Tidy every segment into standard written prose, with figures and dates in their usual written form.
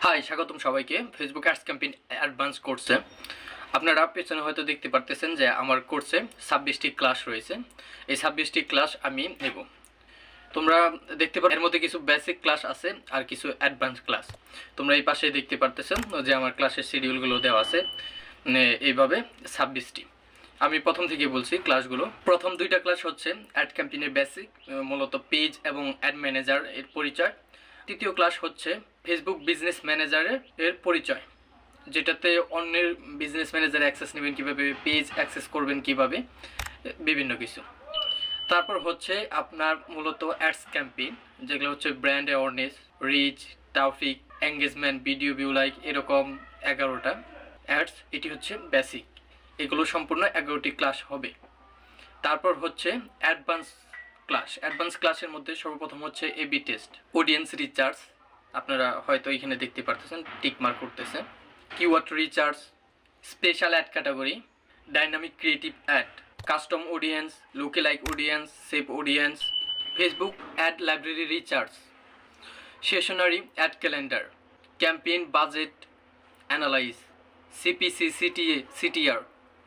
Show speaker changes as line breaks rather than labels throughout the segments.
High, স্বাগতম সবাইকে Facebook ads campaign advance কোর্সে। আপনারা পেছনে হয়তো দেখতে পারতেছেন যে আমার কোর্সে 26টি ক্লাস রয়েছে। এই 26টি ক্লাস আমি নেব। তোমরা দেখতে পারো এর মধ্যে কিছু বেসিক ক্লাস আছে আর কিছু অ্যাডভান্স ক্লাস। তোমরা এই পাশে দেখতে পারতেছেন যে আমার ক্লাসের শিডিউলগুলো দেওয়া আছে এইভাবে 26টি। আমি প্রথম থেকে বলছি ক্লাসগুলো। প্রথম দুইটা ক্লাস হচ্ছে অ্যাড ক্যাম্পেইনের বেসিক, মূলত পেজ এবং অ্যাড ম্যানেজার এর পরিচয়। তৃতীয় ক্লাস হচ্ছে ফেসবুক বিজনেস ম্যানেজারের পরিচয়, যেটাতে অন্যের বিজনেস ম্যানেজার অ্যাক্সেস নেবেন কীভাবে, পেজ অ্যাক্সেস করবেন কীভাবে, বিভিন্ন কিছু। তারপর হচ্ছে আপনার মূলত অ্যাডস ক্যাম্পেইন, যেগুলো হচ্ছে brand awareness, reach, traffic, engagement, video view, like, এরকম 11টা অ্যাডস। এটি হচ্ছে বেসিক। এগুলো সম্পূর্ণ 11টি ক্লাস হবে। তারপর হচ্ছে অ্যাডভান্স ক্লাস। অ্যাডভান্স ক্লাসের মধ্যে সর্বপ্রথম হচ্ছে এবি টেস্ট, অডিয়েন্স রিচার্জ, আপনারা হয়তো এখানে দেখতে পারতেছেন টিক মার্ক করতেছে, keyword research, special ad category, dynamic creative ad, custom audience, lookalike audience, save audience, Facebook ad library research, seasonal ad calendar, campaign budget analyse, CPC, CTA, CTR,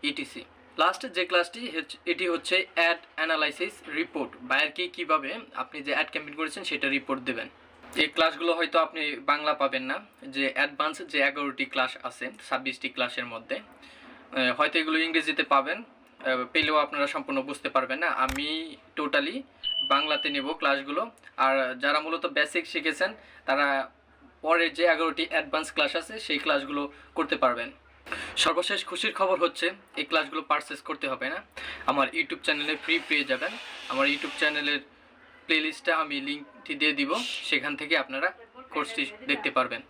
ETC. Last যে ক্লাসটি এটি হচ্ছে add analysis report, বায়ারকে কীভাবে আপনি যে ad campaign করেছেন সেটা report দেবেন। এই ক্লাসগুলো হয়তো আপনি বাংলা পাবেন না, যে অ্যাডভান্স যে 11টি ক্লাস আছে 26টি ক্লাসের মধ্যে, হয়তো এগুলো ইংরেজিতে পাবেন, পেলেও আপনারা সম্পূর্ণ বুঝতে পারবেন না। আমি টোটালি বাংলাতে নেব ক্লাসগুলো। আর যারা মূলত বেসিক শিখেছেন তারা পরের যে 11টি অ্যাডভান্স ক্লাস আছে সেই ক্লাসগুলো করতে পারবেন। সর্বশেষ খুশির খবর হচ্ছে এই ক্লাসগুলো পারচেস করতে হবে না, আমার ইউটিউব চ্যানেলে ফ্রি পেয়ে যাবেন। আমার ইউটিউব চ্যানেলের প্লেলিস্টে আমি লিঙ্কটি দিয়ে দিব, সেখান থেকে আপনারা কোর্সটি দেখতে পারবেন।